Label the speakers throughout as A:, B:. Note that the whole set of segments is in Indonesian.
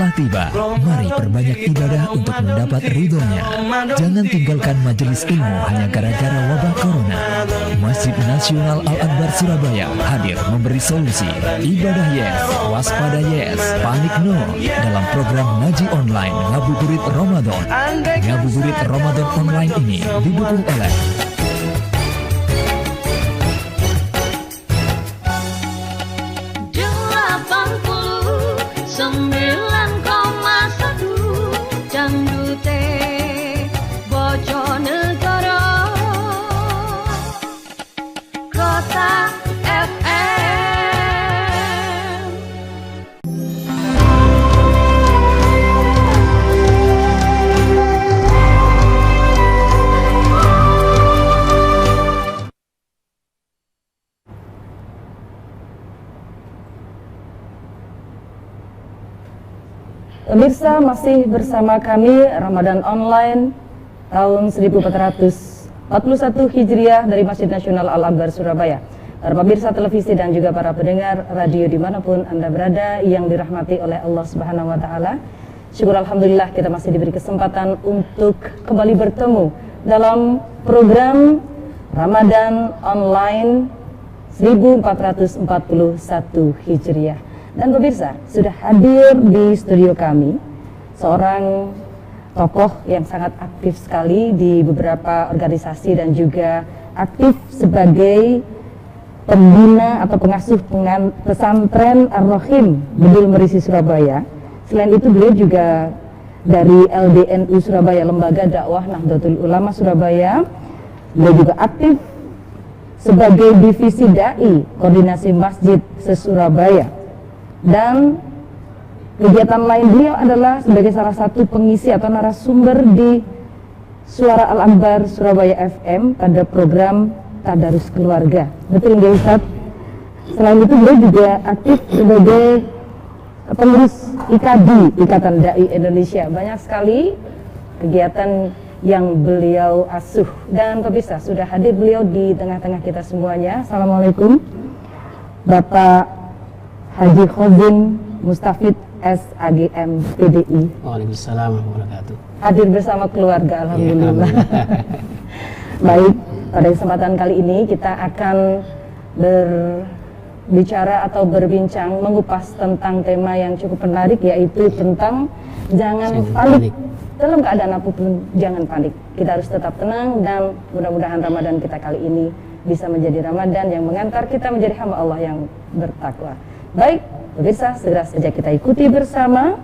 A: telah tiba. Mari perbanyak ibadah untuk mendapat ridhonya. Jangan tinggalkan majelis ilmu hanya gara-gara wabah corona. Masjid Nasional Al-Akbar Surabaya hadir memberi solusi. Ibadah yes, waspada yes, panik no dalam program ngaji online Ngabuburit Ramadan. Ngabuburit Ramadan online ini didukung oleh
B: Pemirsa, masih bersama kami Ramadan Online tahun 1441 Hijriah dari Masjid Nasional Al-Akbar Surabaya. Para pemirsa televisi dan juga para pendengar radio dimanapun Anda berada yang dirahmati oleh Allah Subhanahu wa Ta'ala. Syukur Alhamdulillah kita masih diberi kesempatan untuk kembali bertemu dalam program Ramadan Online 1441 Hijriah. Dan pemirsa, sudah hadir di studio kami seorang tokoh yang sangat aktif sekali di beberapa organisasi dan juga aktif sebagai pembina atau pengasuh pesantren Ar-Rahim Bedul Merisi Surabaya. Selain itu beliau juga dari LDNU Surabaya, Lembaga Dakwah Nahdlatul Ulama Surabaya. Beliau juga aktif sebagai divisi dai koordinasi masjid se-Surabaya. Dan kegiatan lain beliau adalah sebagai salah satu pengisi atau narasumber di Suara Al-Akbar Surabaya FM pada program Tadarus Keluarga. Betul nggak Ustaz? Selain itu beliau juga aktif sebagai pengurus IKADI, Ikatan Dai Indonesia. Banyak sekali kegiatan yang beliau asuh. Dan pemirsa, sudah hadir beliau di tengah-tengah kita semuanya. Assalamualaikum Bapak Haji Khozin Mustafid SAGM PDI.
C: Waalaikumsalam warahmatullahi wabarakatuh.
B: Hadir bersama keluarga, alhamdulillah. Baik, pada kesempatan kali ini kita akan berbicara atau berbincang mengupas tentang tema yang cukup menarik, yaitu tentang jangan panik. Dalam keadaan apapun jangan panik. Kita harus tetap tenang dan mudah-mudahan Ramadan kita kali ini bisa menjadi Ramadan yang mengantar kita menjadi hamba Allah yang bertakwa. Baik, pemirsa, segera saja kita ikuti bersama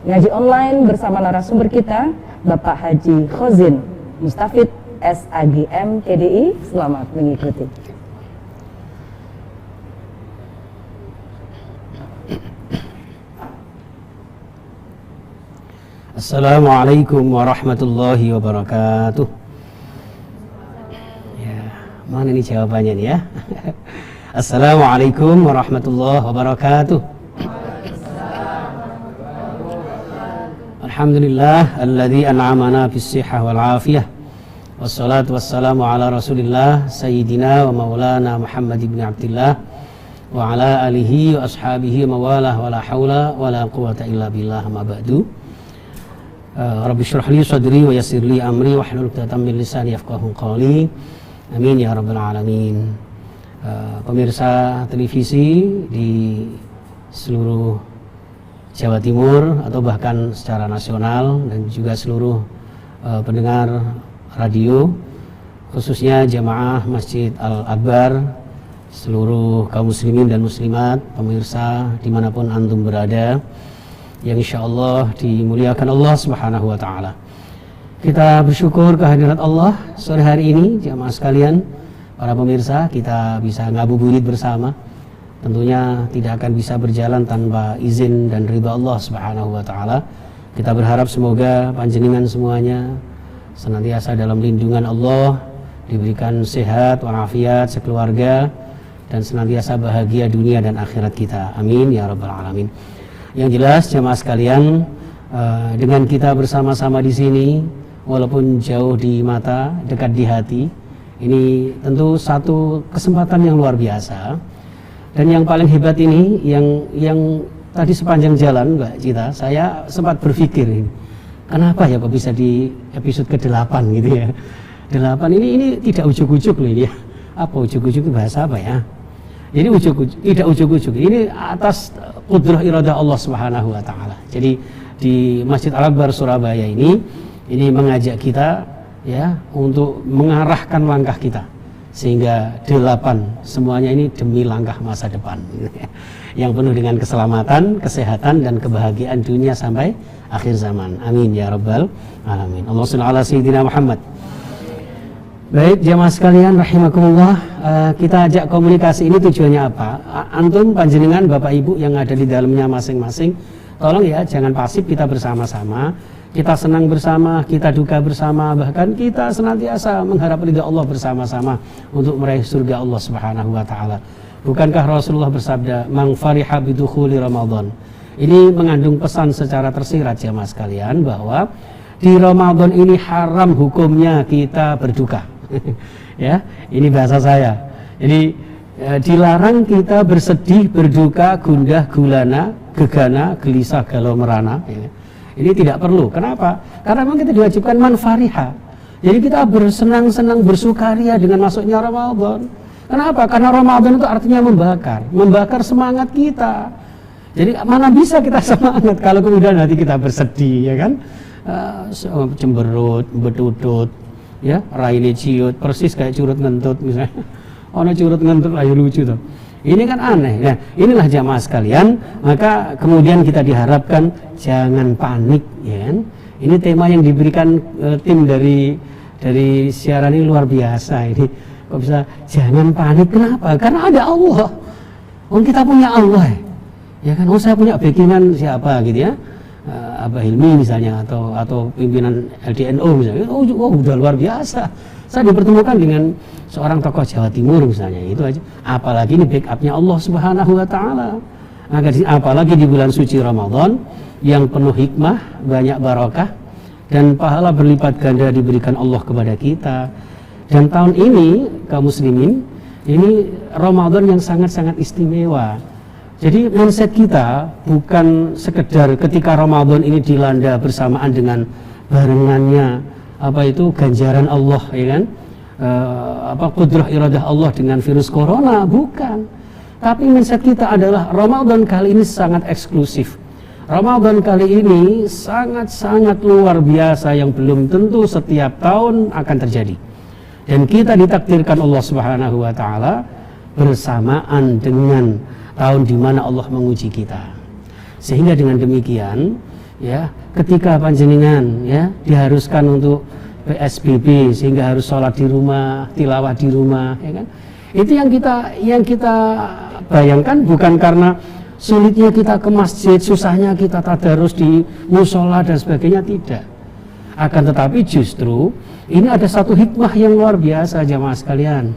B: ngaji online bersama narasumber kita, Bapak Haji Khozin Mustafid SAGM PDI. Selamat mengikuti.
C: Assalamualaikum warahmatullahi wabarakatuh. Ya, mana nih jawabannya nih ya? Assalamualaikum warahmatullahi wabarakatuh. Alhamdulillah alladzi an'amana bis-sihhah wal 'afiyah. Wassalatu wassalamu ala Rasulillah sayyidina wa maulana Muhammad ibn Abdillah wa ala alihi wa ashabihi mawalah wa la haula wa la quwwata illa billah ma ba'du. Rabbi shrah li sadri wa yassir li amri wahlul 'uqdatam min lisani yafqahu qawli. Amin ya rabbal alamin. Pemirsa televisi di seluruh Jawa Timur atau bahkan secara nasional dan juga seluruh pendengar radio, khususnya jamaah Masjid Al-Akbar, seluruh kaum muslimin dan muslimat, pemirsa dimanapun antum berada, yang insya Allah dimuliakan Allah Subhanahu wa Ta'ala. Kita bersyukur kehadirat Allah sore hari ini, jamaah sekalian. Para pemirsa, kita bisa ngabuburit bersama. Tentunya tidak akan bisa berjalan tanpa izin dan ridha Allah Subhanahu wa Ta'ala. Kita berharap semoga panjenengan semuanya senantiasa dalam lindungan Allah, diberikan sehat walafiat sekeluarga, dan senantiasa bahagia dunia dan akhirat kita. Amin ya rabbal alamin. Yang jelas jemaah sekalian, dengan kita bersama-sama di sini, walaupun jauh di mata, dekat di hati, ini tentu satu kesempatan yang luar biasa. Dan yang paling hebat ini, yang tadi sepanjang jalan Mbak Cita, saya sempat berpikir ini, kenapa ya kok bisa di episode ke-8 gitu ya. 8 ini tidak ujuk-ujuk loh ini ya. Apa ujuk-ujuk itu bahasa apa ya? Ini tidak ujuk-ujuk. Ini atas qudrah iradah Allah Subhanahu wa taala. Jadi di Masjid Al-Akbar Surabaya ini mengajak kita ya untuk mengarahkan langkah kita sehingga 8 semuanya ini demi langkah masa depan yang penuh dengan keselamatan, kesehatan dan kebahagiaan dunia sampai akhir zaman. Amin ya rabbal alamin. Allahumma shalli ala sayyidina Muhammad. Baik jamaah sekalian rahimakumullah, kita ajak komunikasi ini tujuannya apa? Antum panjenengan Bapak Ibu yang ada di dalamnya masing-masing, tolong ya jangan pasif, kita bersama-sama, kita senang bersama, kita duka bersama, bahkan kita senantiasa mengharap ridha Allah bersama-sama untuk meraih surga Allah Subhanahu wa taala. Bukankah Rasulullah bersabda, "Man fariha bidukhuli Ramadan." Ini mengandung pesan secara tersirat jamaah sekalian bahwa di Ramadan ini haram hukumnya kita berduka. Ya, ini bahasa saya. Jadi dilarang kita bersedih, berduka, gundah, gulana, gegana, gelisah, galau, merana. Ya. Ini tidak perlu. Kenapa? Karena memang kita diwajibkan man fariha. Jadi kita bersenang-senang, bersukaria dengan masuknya Ramadan. Kenapa? Karena Ramadan itu artinya membakar semangat kita. Jadi mana bisa kita semangat kalau kemudian hati kita bersedih, ya kan? Cemberut, betutut, ya, raine ciut, persis kayak curut ngentut misalnya. Ono curut ngentut ayo lucu tuh. Ini kan aneh. Nah, inilah jamaah sekalian, maka kemudian kita diharapkan jangan panik, ya kan? Ini tema yang diberikan tim dari siaran ini luar biasa ini. Kok bisa jangan panik, kenapa? Karena ada Allah. Kita punya Allah. Ya kan, saya punya backingan siapa gitu ya. Abah Hilmi misalnya atau pimpinan LDNO misalnya. Udah luar biasa. Saya dipertemukan dengan seorang tokoh Jawa Timur misalnya, itu aja. Apalagi ini backupnya Allah Subhanahu wa taala. Apalagi di bulan suci Ramadan yang penuh hikmah, banyak barokah dan pahala berlipat ganda diberikan Allah kepada kita. Dan tahun ini kaum muslimin, ini Ramadan yang sangat-sangat istimewa. Jadi mindset kita bukan sekedar ketika Ramadan ini dilanda bersamaan dengan barengannya ganjaran Allah, ya kan? Qudrah iradah Allah dengan virus corona, bukan. Tapi mindset kita adalah Ramadan kali ini sangat eksklusif. Ramadan kali ini sangat-sangat luar biasa yang belum tentu setiap tahun akan terjadi. Dan kita ditakdirkan Allah Subhanahu wa taala bersamaan dengan tahun di mana Allah menguji kita. Sehingga dengan demikian, ya, ketika panjenengan ya diharuskan untuk PSBB sehingga harus sholat di rumah, tilawah di rumah, ya kan? Itu yang kita bayangkan bukan karena sulitnya kita ke masjid, susahnya kita tadarus di musola dan sebagainya, tidak. Akan tetapi justru ini ada satu hikmah yang luar biasa jamaah sekalian.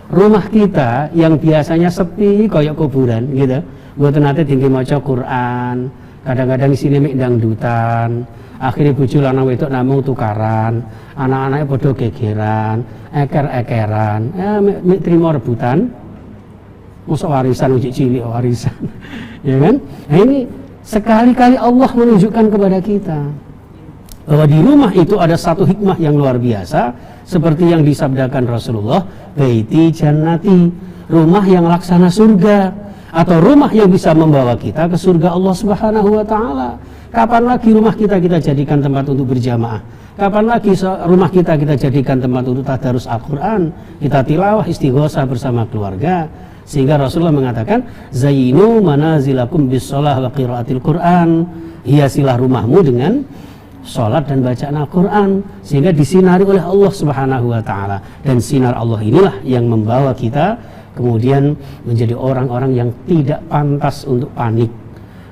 C: Rumah kita yang biasanya sepi kayak kuburan gitu, mboten nate tinggi maca Quran, kadang-kadang di sini mek dangdutan, akhirnya bojo lanang wedok namung tukaran, anak-anaknya padha gegeran, eker-ekeran, mek trimo rebutan. Mosok warisan uji cilik warisan. Ya kan? Nah ini sekali-kali Allah menunjukkan kepada kita bahwa di rumah itu ada satu hikmah yang luar biasa, seperti yang disabdakan Rasulullah, baiti jannati, rumah yang laksana surga, atau rumah yang bisa membawa kita ke surga Allah Subhanahu wa taala. Kapan lagi rumah kita jadikan tempat untuk berjamaah? Kapan lagi rumah kita jadikan tempat untuk tadarus Al-Qur'an, kita tilawah istighosah bersama keluarga? Sehingga Rasulullah mengatakan, zayyinu manazilakum bis-shalah wa qiraatil Qur'an, hiasilah rumahmu dengan sholat dan bacaan Al-Quran, sehingga disinari oleh Allah Subhanahu wa ta'ala. Dan sinar Allah inilah yang membawa kita kemudian menjadi orang-orang yang tidak pantas untuk panik,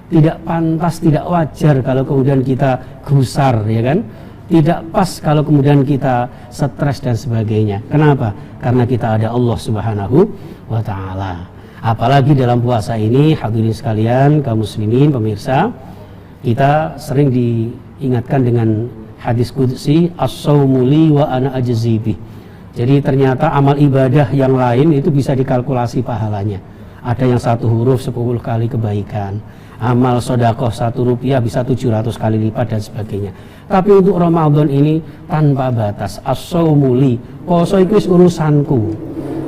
C: tidak pantas, tidak wajar kalau kemudian kita gusar, ya kan? Tidak pas kalau kemudian kita stres dan sebagainya. Kenapa? Karena kita ada Allah Subhanahu wa ta'ala. Apalagi dalam puasa ini, hadirin sekalian, kaum muslimin, pemirsa, kita sering diingatkan dengan hadis qudsi, as-saumu li wa ana ajzi bih. Jadi ternyata amal ibadah yang lain itu bisa dikalkulasi pahalanya. Ada yang 1 huruf 10 kali kebaikan, amal sodakoh 1 rupiah bisa 700 kali lipat dan sebagainya. Tapi untuk Ramadan ini tanpa batas. As-saumuli, poso itu urusanku.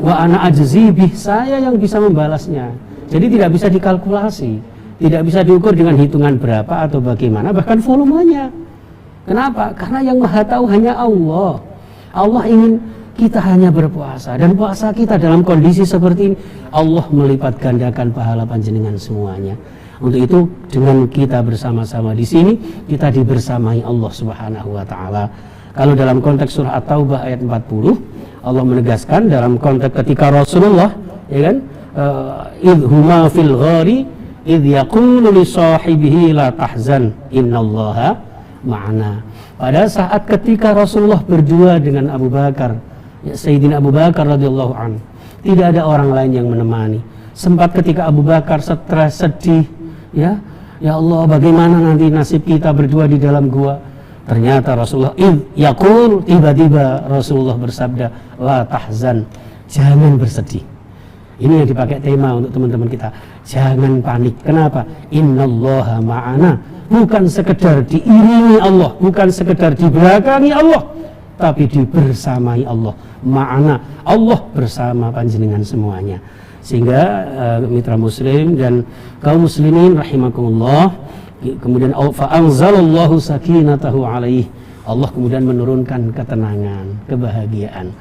C: Wa ana ajzi bih, saya yang bisa membalasnya. Jadi tidak bisa dikalkulasi, tidak bisa diukur dengan hitungan berapa atau bagaimana, bahkan volumenya. Kenapa? Karena yang maha tahu hanya Allah. Allah ingin kita hanya berpuasa, dan puasa kita dalam kondisi seperti ini, Allah melipat gandakan pahala panjenengan semuanya. Untuk itu dengan kita bersama-sama di sini, kita dibersamai Allah Subhanahu wa taala. Kalau dalam konteks surah At-Taubah ayat 40, Allah menegaskan dalam konteks ketika Rasulullah, ya kan, idh huma fil ghari idh yaqulu li sahibihi la tahzan innallaha ma'ana. Pada saat ketika Rasulullah berdua dengan Abu Bakar, ya, Sayyidina Abu Bakar radhiyallahu anhu, tidak ada orang lain yang menemani. Sempat ketika Abu Bakar stres, sedih, ya Allah, bagaimana nanti nasib kita berdua di dalam gua. Ternyata Rasulullah yaqul, tiba-tiba Rasulullah bersabda, la tahzan, jangan bersedih. Ini yang dipakai tema untuk teman-teman kita, jangan panik. Kenapa? Innallaha ma'ana. Bukan sekedar diiringi Allah, bukan sekedar dibelakangi Allah, tapi dibersamai Allah. Ma'ana, Allah bersama panjenengan semuanya. Sehingga mitra muslim dan kaum muslimin rahimakumullah, kemudian fa'anzalallahu sakinatahu alaih, Allah kemudian menurunkan ketenangan, kebahagiaan.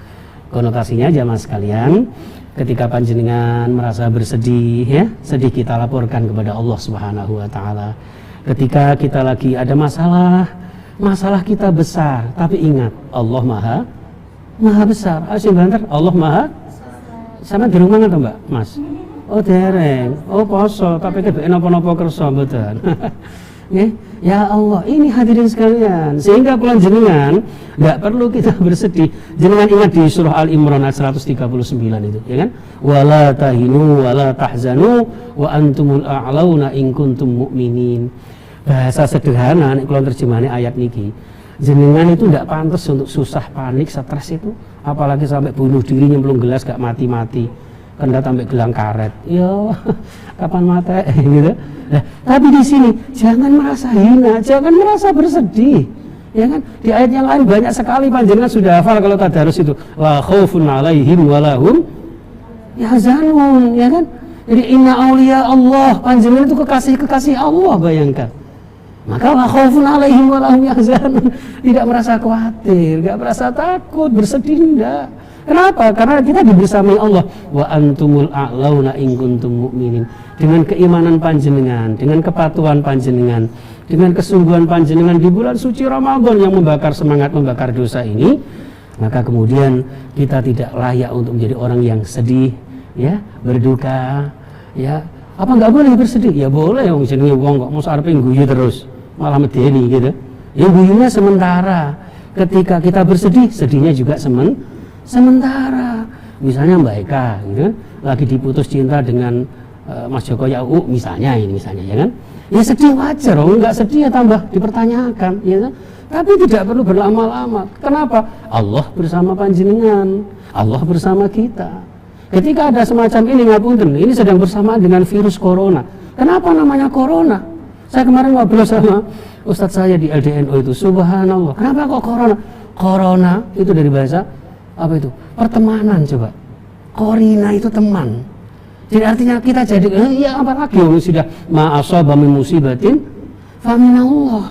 C: Konotasinya jamaah sekalian, ketika panjenengan merasa bersedih, ya, sedih kita laporkan kepada Allah Subhanahu wa taala. Ketika kita lagi ada masalah kita besar, tapi ingat Allah maha besar. Ayo banter, Allah maha. Sama di rumah nggak Mbak, Mas? Oh dereng, oh poso, tapi kebetulan napa-napa kersa mboten. Ya Allah, ini hadirin sekalian, sehingga pulang jenengan nggak perlu kita bersedih. Jenengan ingat di surah Al-Imran ayat 139 itu, ya kan? Wala tahinu wala tahzanu wa antumul a'launa in kuntum mu'minin. Bahasa sederhana, nek kula terjemahane ayat niki, jenengan itu tidak pantas untuk susah, panik, stres itu, apalagi sampai bunuh diri nyemplung gelas gak mati-mati, kena sampai gelang karet. Yo, kapan mati gitu. Nah, tapi di sini jangan merasa hina, jangan merasa bersedih. Ya kan? Di ayat yang lain banyak sekali panjenengan sudah hafal kalau tadarus itu. La khaufun 'alaihim wa lahum yahzanun, ya kan? Jadi inna auliya Allah, panjenengan itu kekasih Allah, bayangkan. Maka la khaufun 'alaihim wa lahum yahzanun, tidak merasa khawatir, tidak merasa takut, bersedih enggak. Kenapa? Karena kita dibersamai Allah. Wa antumul a'launa in kuntum mu'minin. Dengan keimanan panjenengan, dengan kepatuhan panjenengan, dengan kesungguhan panjenengan di bulan suci Ramadan yang membakar semangat, membakar dosa ini, maka kemudian kita tidak layak untuk menjadi orang yang sedih, ya, berduka, ya. Apa enggak boleh bersedih? Ya boleh, wong jenenge wong kok mosok arepe guyu terus, malah medeni gitu. Ya guyunya sementara. Ketika kita bersedih, sedihnya juga sementara. Misalnya Mbak Eka gitu, lagi diputus cinta dengan Mas Joko Yau misalnya, ya kan? Ya sedih wajar, enggak sedih ya tambah dipertanyakan, ya kan? Tapi tidak perlu berlama-lama. Kenapa? Allah bersama panjenengan, Allah bersama kita. Ketika ada semacam ini, ngapunten, ini sedang bersamaan dengan virus corona. Kenapa namanya corona? Saya kemarin ngobrol sama Ustadz saya di LDNO itu, subhanallah. Kenapa kok corona? Corona itu dari bahasa apa itu? Pertemanan, coba. Korina itu teman. Jadi artinya kita jadi, ya apa lagi? Sudah ma'asaba min musibatin fa minallah.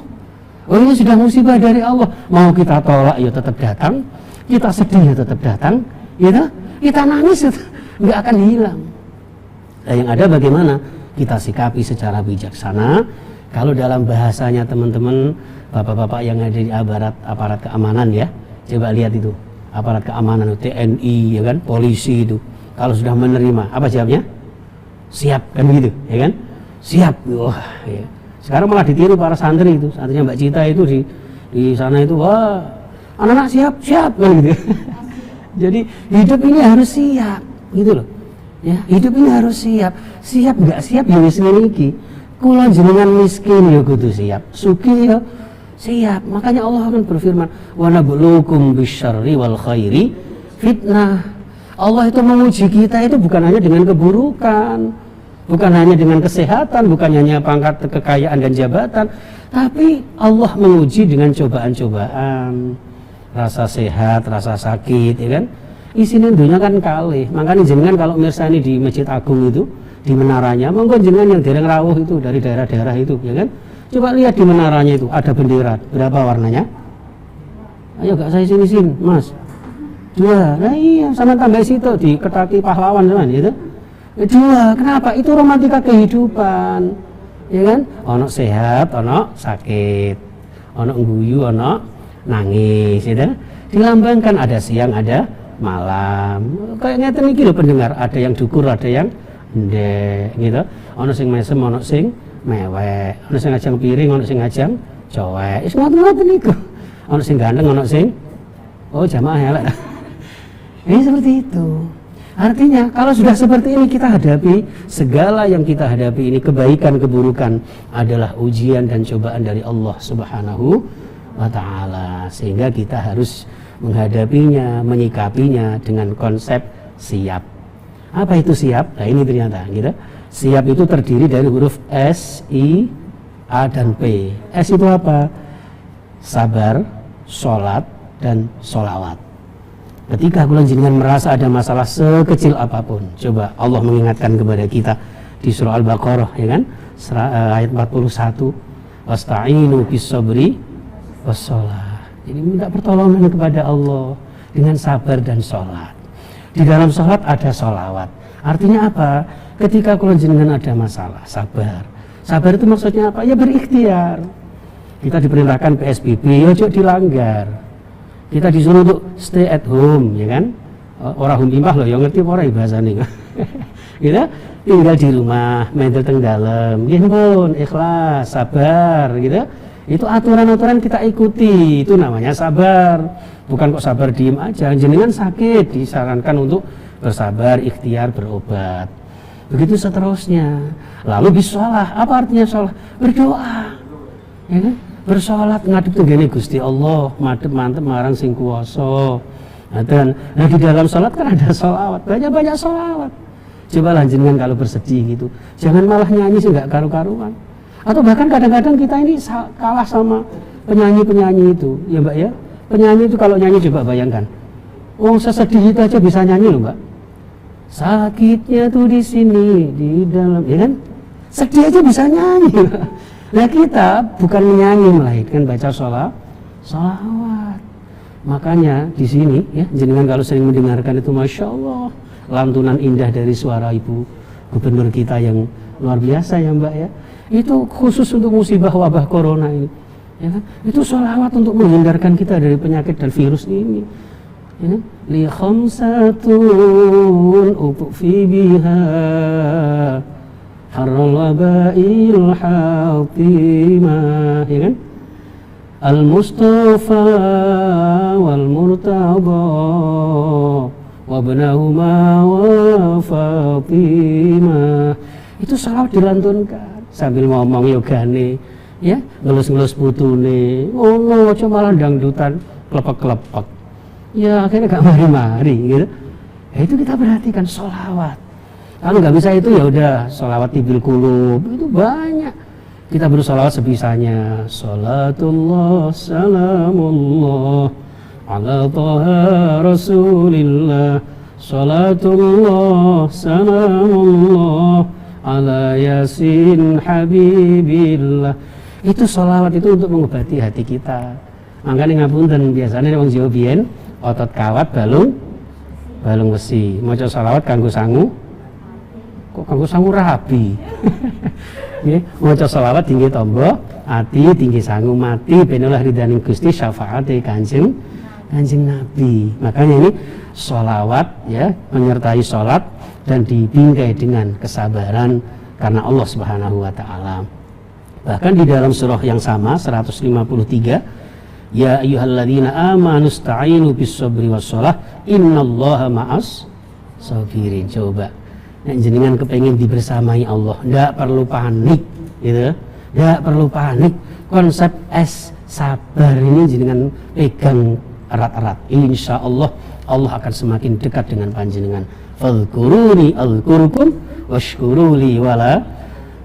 C: Oh ini sudah musibah dari Allah. Mau kita tolak ya tetap datang, kita sedih ya tetap datang, ya, kita nangis nggak akan hilang. Nah, yang ada bagaimana kita sikapi secara bijaksana. Kalau dalam bahasanya teman-teman, bapak-bapak yang ada di aparat keamanan, ya, coba lihat itu aparat keamanan, TNI, ya kan, polisi itu. Kalau sudah menerima, apa jawabnya? Siap, kan gitu, ya kan? Siap. Wah, ya. Sekarang malah ditiru para santri itu, santrinya Mbak Cita itu di sana itu, wah, anak-anak siap, kan gitu. Jadi hidup ini harus siap, gitu loh. Ya, hidup ini harus siap. Siap nggak siap ya wis ngene iki. Kula jenengan miskin ya kudu siap, sugih ya siap. Makanya Allah akan berfirman, wa nabluukum bisyarri wal khairi fitnah. Allah itu menguji kita itu bukan hanya dengan keburukan, bukan hanya dengan kesehatan, bukan hanya pangkat kekayaan dan jabatan, tapi Allah menguji dengan cobaan-cobaan, rasa sehat, rasa sakit, ya kan? Isinya dunia kan kalih. Makanya jenengan kalau mirsani di Masjid Agung itu, di menaranya, monggo jenengan yang dereng rawuh itu dari daerah-daerah itu, ya kan? Coba lihat di menaranya itu ada bendera, berapa warnanya? Ayo gak saya sini Mas. 2. Nah iya, sama tambah situ di Ketati Pahlawan teman gitu. 2. Kenapa? Itu romantika kehidupan. Ya kan? Ono sehat, ono sakit. Ono ngguyu, ono nangis, gitu. Dilambangkan ada siang, ada malam. Kayak ngeten iki lho pendengar, ada yang dukur, ada yang ndek, gitu. Ono sing mesem, ono sing mewek. Ono sing ngajang piring, ono sing ngajang cowek. Wis ngoten-ngoten niku. Ono sing ganteng, ono sing jamaah elek. Ini seperti itu. Artinya kalau sudah seperti ini kita hadapi, segala yang kita hadapi ini, kebaikan keburukan adalah ujian dan cobaan dari Allah Subhanahu wa ta'ala, sehingga kita harus menghadapinya, menyikapinya dengan konsep siap. Apa itu siap? Nah ini ternyata gitu. Siap itu terdiri dari huruf S, I, A dan P. S itu apa? Sabar, sholat, dan sholawat. Ketika kula jenengan merasa ada masalah sekecil apapun, coba Allah mengingatkan kepada kita di surah Al-Baqarah, ya kan? Ayat 41, wasta'inu bis-sabri was-shalah. Jadi minta pertolongan kepada Allah dengan sabar dan sholat. Di dalam sholat ada sholawat. Artinya apa? Ketika kula jenengan ada masalah, sabar. Sabar itu maksudnya apa? Ya berikhtiar. Kita diperintahkan PSBB, ojo dilanggar. Kita disuruh untuk stay at home, ya kan? Orang humpimah loh, yang ngerti orang bahasa nih. Kita tinggal di rumah, mental teng dalem, nggih pun ikhlas, sabar, gitu. Itu aturan-aturan kita ikuti, itu namanya sabar. Bukan kok sabar diem aja. Jenengan sakit, disarankan untuk bersabar, ikhtiar, berobat. Begitu seterusnya. Lalu bisalah, apa artinya sholat? Berdoa, ya kan? Bersolat ngadep tenggene Gusti Allah, madhep mantep marang sing kuwasa. Nah di dalam sholat kan ada sholawat, banyak-banyak sholawat. Coba jenengan kalau bersedih gitu, jangan malah nyanyi sih nggak karu-karuan. Atau bahkan kadang-kadang kita ini kalah sama penyanyi-penyanyi itu, ya Mbak ya. Penyanyi itu kalau nyanyi coba bayangkan, sesedih itu aja bisa nyanyi loh Mbak. Sakitnya tuh di sini, di dalam, ya kan? Sedih aja bisa nyanyi. Nah kita bukan menyanyi melainkan baca sholawat. Makanya di sini ya jenengan kalau sering mendengarkan itu, masya Allah, lantunan indah dari suara Ibu Gubernur kita yang luar biasa ya Mbak ya. Itu khusus untuk musibah wabah corona ini. Ya kan? Itu sholawat untuk menghindarkan kita dari penyakit dan virus ini. Ya kan? Li khamsatun utufi biha harral wabail hatimah, ya kan? Al-Mustafa wal Murtada wa ibnahuma wa Fatimah. Itu sholawat dilantunkan sambil ngomong yogane, ya, ngelus-ngelus putune. Ngono aja malah dangdutan klepek-klepek. Ya akhirnya gak mari-mari gitu. Ya, itu kita perhatikan sholawat. Kalau nggak bisa itu ya udah sholawat tibil qulub, itu banyak. Kita bersolawat sebisanya. Salatullah salamullah ala taha rasulillah. Salatullah salamullah ala yasin habibillah. Itu sholawat itu untuk mengobati hati kita. Makanya ngapunten biasanya wong Jawa biyen otot kawat balung besi. Maca sholawat kanggo sangu. Kok kanggo sangu rabi. Nggih, maca selawat tinggi tombo, ati tinggi sangu mati benulah ridhaning Gusti syafaate Kanjeng Nabi. Makanya ini selawat ya, menyertai salat dan dibingkai dengan kesabaran karena Allah Subhanahu wa taala. Bahkan di dalam surah yang sama 153, ya ayyuhalladzina amanu ista'inu bis-sabri was-shalah innallaha ma'as sabirin. Coba jenengan kepengen dibersamai Allah, nggak perlu panik, gitu, nggak perlu panik. Konsep sabar ini jenengan pegang erat-erat. Insya Allah Allah akan semakin dekat dengan panjenengan. Fadhkuruni azkurkum washkuruli wala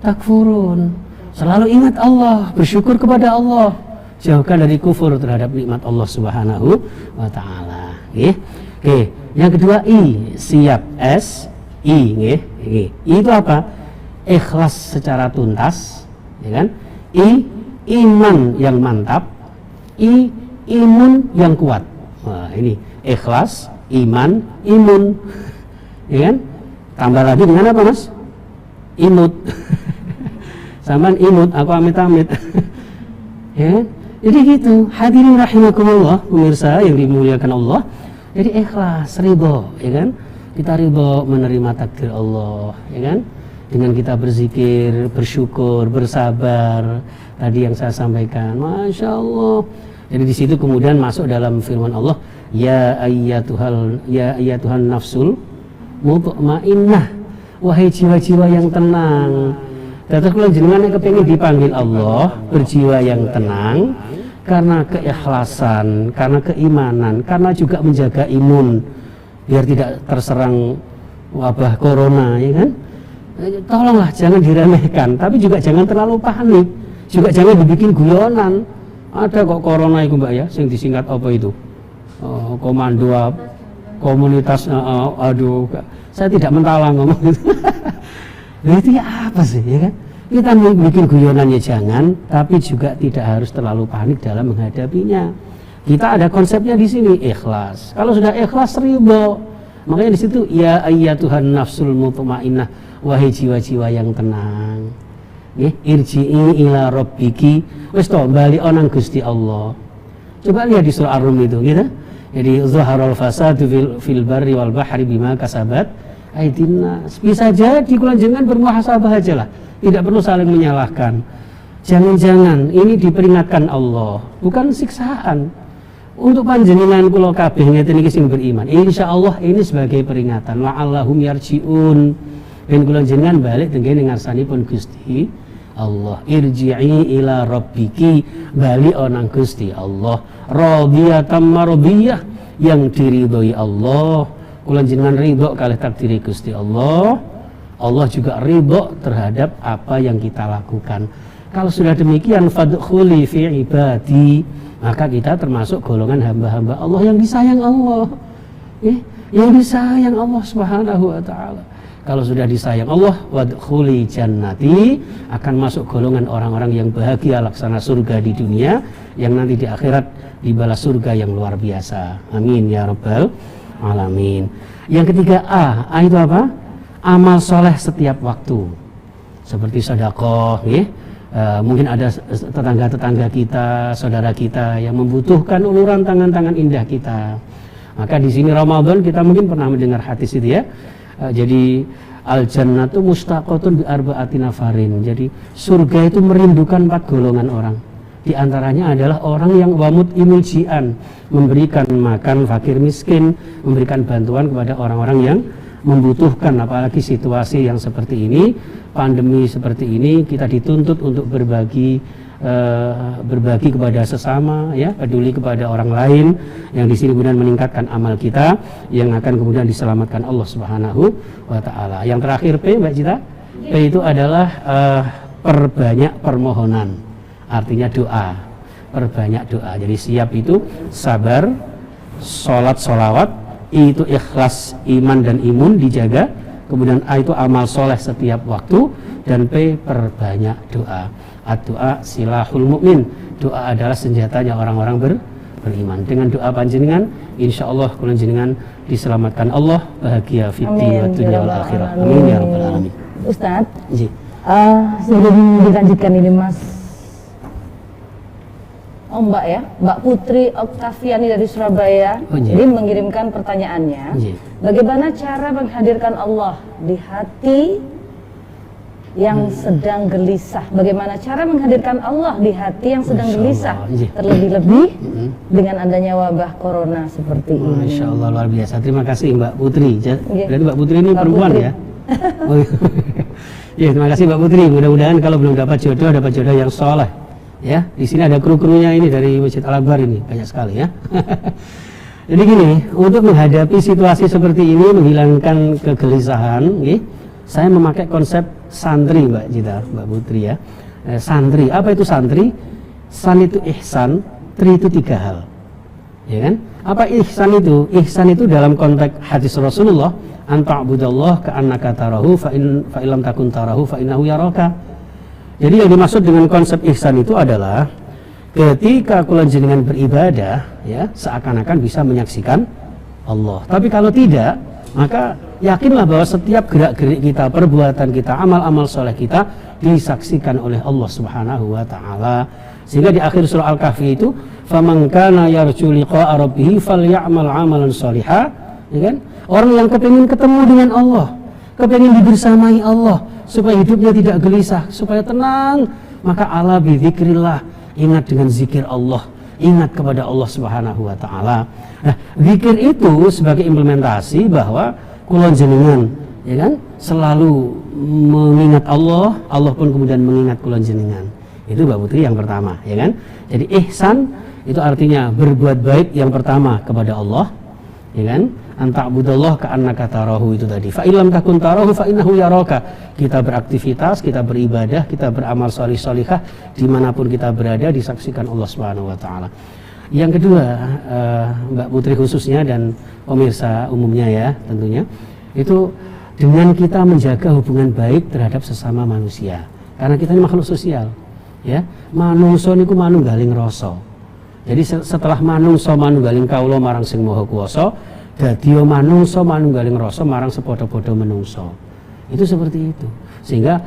C: takfurun. Selalu ingat Allah, bersyukur kepada Allah, jauhkan dari kufur terhadap nikmat Allah Subhanahu wa taala. Nggih. Oke, yang kedua I, siap. S I nggih. I itu apa? Ikhlas secara tuntas, ya kan? I, iman yang mantap. I, imun yang kuat. Wah, ini ikhlas, iman, imun. Ya kan? Tambah lagi dengan apa, Mas? Imut. Saman imut, aku amit-amit. Ya, jadi gitu. Hadirin rahimakumullah, pemirsa yang dimuliakan Allah. Jadi ikhlas, ridho, ya kan? Kita ridho menerima takdir Allah, ya kan? Dengan kita berzikir, bersyukur, bersabar. Tadi yang saya sampaikan, Masya Allah. Jadi di situ kemudian masuk dalam firman Allah, ya ayyatuhan nafsul mutmainnah, wahai jiwa-jiwa yang tenang. Terus kalau jenengan kepingin dipanggil Allah, berjiwa yang tenang karena keikhlasan, karena keimanan, karena juga menjaga imun biar tidak terserang wabah corona, ya kan? Tolonglah jangan diremehkan, tapi juga jangan terlalu panik, juga jangan dibikin guyonan. Ada kok corona itu Mbak ya, yang disingkat apa itu? Komando komunitas, aduh, saya tidak mentala ngomong itu. Itu ya apa sih, ya kan? Kita bikin guyonan ya jangan, tapi juga tidak harus terlalu panik dalam menghadapinya. Kita ada konsepnya di sini, ikhlas. Kalau sudah ikhlas, ridho. Makanya di situ ya ayyatuhan nafsul mutmainnah, wahai jiwa-jiwa yang tenang. Irji'i ila rabbiki, wis to bali onang Gusti Allah. Coba lihat di surah Ar-Rum itu, gitu. Jadi zaharal fasadu fil barri wal bahri bima kasabat aydinnas. Bisa jadi kula jenengan bermuhasabah aja lah, tidak perlu saling menyalahkan. Jangan-jangan ini diperingatkan Allah, bukan siksaan. Untuk panjenengan kula kabeh ngeten iki sing beriman, insyaallah ini sebagai peringatan la'allahum yarji'un. Ben kula jenengan balik tengene ngarsanipun Gusti Allah. Irji'i ila rabbiki, bali onang Gusti Allah. Radiyatan mardiyah, yang diridhoi Allah. Kula jenengan ridho kalih takdiri Gusti Allah. Allah juga ridho terhadap apa yang kita lakukan. Kalau sudah demikian, fadkhuli fi ibadi, maka kita termasuk golongan hamba-hamba Allah yang disayang Allah. Yang disayang Allah Subhanahu wa taala. Kalau sudah disayang Allah, wadkhuli jannati, akan masuk golongan orang-orang yang bahagia laksana surga di dunia, yang nanti di akhirat dibalas surga yang luar biasa. Amin ya rabbal alamin. Yang ketiga A itu apa? Amal soleh setiap waktu, seperti sedekah, mungkin ada tetangga-tetangga kita, saudara kita yang membutuhkan uluran tangan-tangan indah kita. Maka di sini Ramadan kita mungkin pernah mendengar hadis itu ya. Jadi al jannatu mustaqatun bi arba'ati nafarin. Jadi surga itu merindukan 4 golongan orang. Di antaranya adalah orang yang wamut imuljian, memberikan makan fakir miskin, memberikan bantuan kepada orang-orang yang membutuhkan. Apalagi situasi yang seperti ini, pandemi seperti ini, kita dituntut untuk berbagi kepada sesama, ya, peduli kepada orang lain, yang di sini kemudian meningkatkan amal kita, yang akan kemudian diselamatkan Allah Subhanahu wa taala. Yang terakhir P, Mbak Cita, P itu adalah perbanyak permohonan, artinya doa, perbanyak doa. Jadi siap itu sabar, sholat sholawat, I itu ikhlas, iman dan imun dijaga, kemudian A itu amal soleh setiap waktu, dan P perbanyak doa. Doa silahul mukmin, doa adalah senjatanya orang-orang beriman. Dengan doa panjenengan, insya Allah kula jenengan diselamatkan Allah, bahagia fitni wa dunya wal akhirah. Amin ya rabbal alamin.
B: Ustaz,
C: sebelum
B: dilanjutkan ini Mas Mbak ya, Mbak Putri Oktaviani dari Surabaya, jadi mengirimkan pertanyaannya, bagaimana cara menghadirkan Allah di hati yang sedang gelisah? Bagaimana cara menghadirkan Allah di hati yang sedang gelisah, terlebih-lebih dengan adanya wabah corona seperti ini?
C: Masya Allah, luar biasa. Terima kasih Mbak Putri. Berarti Mbak Putri ini perempuan ya? Ya, terima kasih Mbak Putri. Mudah-mudahan kalau belum dapat jodoh yang soleh. Ya, di sini ada kru-krunya ini dari Masjid Al-Akbar ini, banyak sekali ya. Jadi gini, untuk menghadapi situasi seperti ini, menghilangkan kegelisahan, saya memakai konsep santri Mbak Jita, Mbak Putri ya. Santri, apa itu santri? San itu ihsan, tri itu 3 hal. Ya kan? Apa ihsan itu? Ihsan itu dalam konteks hadis Rasulullah, anta'budallah ka'annaka tarahu fa illam takun tarahu fa innahu yaraka. Jadi yang dimaksud dengan konsep ihsan itu adalah ketika kula jenengan beribadah ya, seakan-akan bisa menyaksikan Allah. Tapi kalau tidak, maka yakinlah bahwa setiap gerak-gerik kita, perbuatan kita, amal-amal soleh kita disaksikan oleh Allah Subhanahu wa taala. Sehingga di akhir surah Al-Kahfi itu, faman kana yarju liqa'a rabbih falyamal 'amalan shalihan, ya kan? Orang yang kepingin ketemu dengan Allah, kepingin dibersamai Allah, supaya hidupnya tidak gelisah, supaya tenang, maka ala bidzikrillah, ingat dengan zikir Allah, ingat kepada Allah Subhanahu wa taala. Nah, zikir itu sebagai implementasi bahwa kula jenengan ya kan selalu mengingat Allah, Allah pun kemudian mengingat kula jenengan. Itu Mbak Putri yang pertama, ya kan? Jadi ihsan itu artinya berbuat baik yang pertama kepada Allah, ya kan? Anta'budallah ka'annaka tarahu itu tadi. Fa illam takun tarahu fa innahu yaraka. Kita beraktivitas, kita beribadah, kita beramal sholih-sholihah dimanapun kita berada disaksikan Allah Subhanahu wa taala. Yang kedua, Mbak Putri khususnya dan pemirsa umumnya ya tentunya, itu dengan kita menjaga hubungan baik terhadap sesama manusia. Karena kita ini makhluk sosial. Ya, manungsa niku manunggaling rasa. Jadi setelah manungsa manunggaling kawula marang Sing Maha Kuwasa, dadi manungsa manunggaling rasa marang sepadha-padha manungsa. Itu seperti itu. Sehingga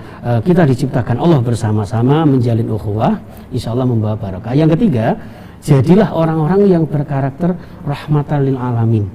C: kita diciptakan Allah bersama-sama menjalin ukhuwah, insyaallah membawa barokah. Yang ketiga, jadilah orang-orang yang berkarakter rahmatan lil alamin.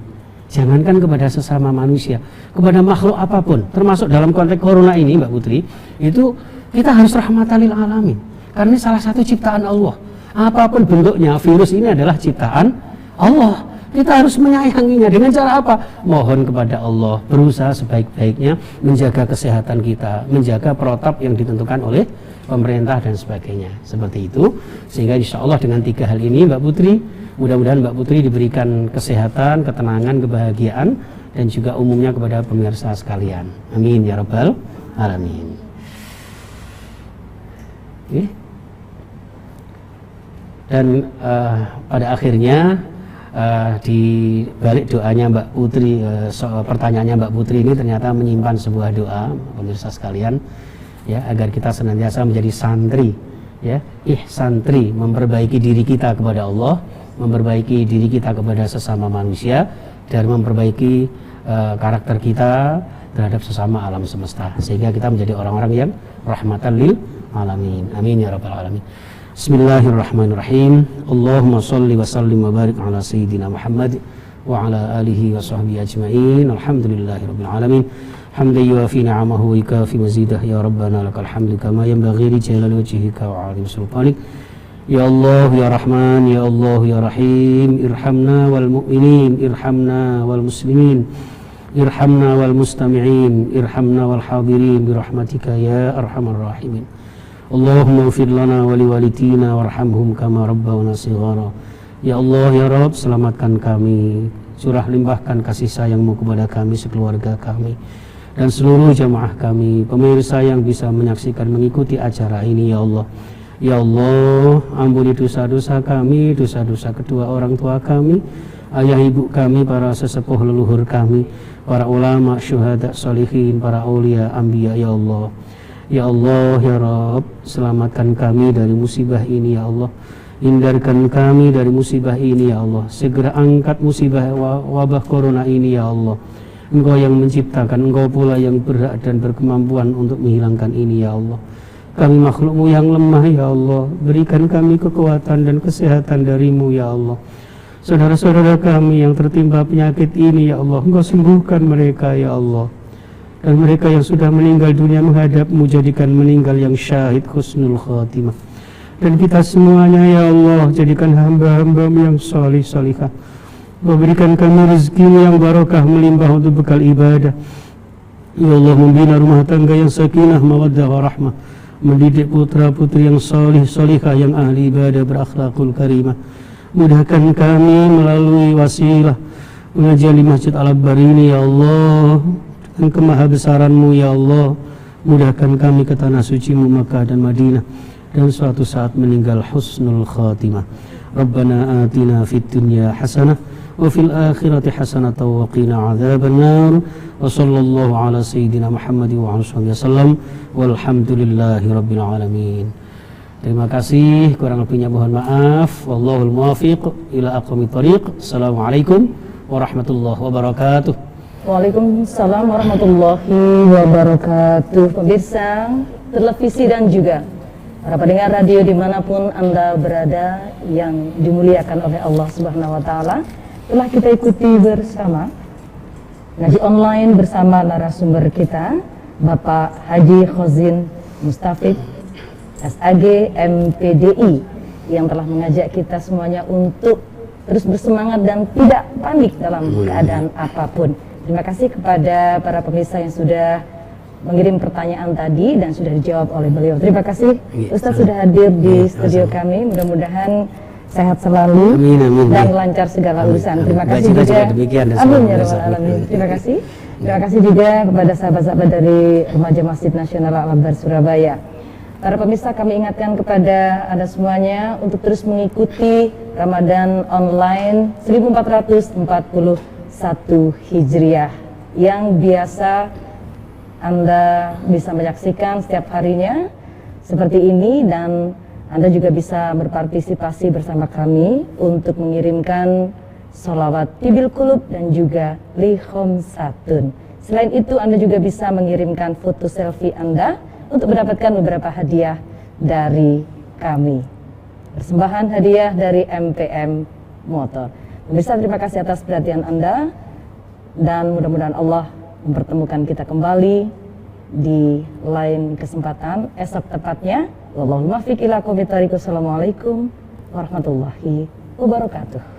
C: Jangankan kepada sesama manusia, kepada makhluk apapun, termasuk dalam konteks corona ini Mbak Putri, itu kita harus rahmatan lil alamin. Karena ini salah satu ciptaan Allah. Apapun bentuknya, virus ini adalah ciptaan Allah. Kita harus menyayanginya dengan cara apa? Mohon kepada Allah, berusaha sebaik-baiknya menjaga kesehatan kita, menjaga protap yang ditentukan oleh pemerintah dan sebagainya. Seperti itu. Sehingga insya Allah dengan 3 hal ini Mbak Putri, mudah-mudahan Mbak Putri diberikan kesehatan, ketenangan, kebahagiaan, dan juga umumnya kepada pemirsa sekalian. Amin ya rabbal alamin. Okay. Dan pada akhirnya di balik doanya Mbak Putri, pertanyaannya Mbak Putri ini ternyata menyimpan sebuah doa pemirsa sekalian ya, agar kita senantiasa menjadi santri ya, ihsantri, memperbaiki diri kita kepada Allah, memperbaiki diri kita kepada sesama manusia, dan memperbaiki karakter kita terhadap sesama alam semesta, sehingga kita menjadi orang-orang yang rahmatan lil alamin. Amin ya rabbal alamin. Bismillahirrahmanirrahim. Allahumma salli wa sallim wa barik ala sayyidina Muhammad wa ala alihi wa sahbihi ajma'in. Alhamdulillahirabbil alamin. Hamdan yuwafi ni'amahu wa yukafi mazidah. Ya Rabbana lakal hamdu kama yanbaghi li jalali wajhika wa 'azimi sultanik. Ya Allah ya Rahman, ya Allah ya Rahim, irhamna wal mu'minin, irhamna wal muslimin, irhamna wal mustami'in, irhamna wal hadirin birahmatika ya arhamar rahimin. Allahumma ufir lana wa liwalitina warhamhum kama rabbawna shighara. Ya Allah ya Rabb, selamatkan kami, curah limpahkan kasih sayang-Mu kepada kami, sekeluarga kami, dan seluruh jamaah kami, pemirsa yang bisa menyaksikan, mengikuti acara ini ya Allah. Ya Allah, ampuni dosa-dosa kami, dosa-dosa kedua orang tua kami, ayah ibu kami, para sesepuh leluhur kami, para ulama, syuhada, sholihin, para aulia, anbiya ya Allah. Ya Allah ya Rabb, selamatkan kami dari musibah ini ya Allah, hindarkan kami dari musibah ini ya Allah, segera angkat musibah wabah corona ini ya Allah. Engkau yang menciptakan, Engkau pula yang berhak dan berkemampuan untuk menghilangkan ini ya Allah. Kami makhluk-Mu yang lemah ya Allah, berikan kami kekuatan dan kesehatan dari-Mu ya Allah. Saudara-saudara kami yang tertimpa penyakit ini ya Allah, Engkau sembuhkan mereka ya Allah. Dan mereka yang sudah meninggal dunia menghadap-Mu, jadikan meninggal yang syahid husnul khatimah. Dan kita semuanya ya Allah, jadikan hamba-hamba-Mu yang salih-salihah. Berikan kami rezeki-Mu yang barokah melimpah untuk bekal ibadah. Ya Allah, membina rumah tangga yang sakinah, mawaddah, warahmah, mendidik putra-putri yang salih-salihah, yang ahli ibadah, berakhlakul karimah. Mudahkan kami melalui wasilah mengaji di Masjid Al-Akbar ini ya Allah, dan kemahabesaran-Mu ya Allah. Mudahkan kami ke tanah suci-Mu Makkah dan Madinah, dan suatu saat meninggal husnul khatimah. Rabbana atina fid dunya hasanah wa fil akhirati hasanah wa qina adzaban nar. Wa sallallahu ala sayyidina Muhammad wa ala alihi wasallam walhamdulillahi rabbil alamin. Terima kasih, kurang lebihnya mohon maaf. Wallahul muwaffiq ila aqwamit thoriq. Assalamualaikum warahmatullahi wabarakatuh.
B: Waalaikumsalam warahmatullahi wabarakatuh. Pemirsa televisi dan juga para pendengar radio dimanapun Anda berada yang dimuliakan oleh Allah Subhanahu wa Ta'ala, telah kita ikuti bersama ngaji online bersama narasumber kita, Bapak Haji Khozin Mustafid, SAG MPDI, yang telah mengajak kita semuanya untuk terus bersemangat dan tidak panik dalam keadaan apapun. Terima kasih kepada para pemirsa yang sudah mengirim pertanyaan tadi dan sudah dijawab oleh beliau. Terima kasih Ustaz sudah hadir di studio kami. Mudah-mudahan sehat selalu dan lancar segala urusan. Terima kasih juga. Amin ya rabbal alamin. Terima kasih. Terima kasih juga kepada sahabat-sahabat dari Remaja Masjid Nasional Al-Akbar Surabaya. Para pemirsa, kami ingatkan kepada Anda semuanya untuk terus mengikuti Ramadan online 1441 Hijriah yang biasa Anda bisa menyaksikan setiap harinya seperti ini, dan Anda juga bisa berpartisipasi bersama kami untuk mengirimkan sholawat Tibil Qulub dan juga Li Khomsatun. Selain itu, Anda juga bisa mengirimkan foto selfie Anda untuk mendapatkan beberapa hadiah dari kami. Persembahan hadiah dari MPM Motor. Pemirsa, terima kasih atas perhatian Anda, dan mudah-mudahan Allah mempertemukan kita kembali di lain kesempatan esok tepatnya. Wallahul muwaffiq ila aqwamit thoriq. Assalamualaikum warahmatullahi wabarakatuh.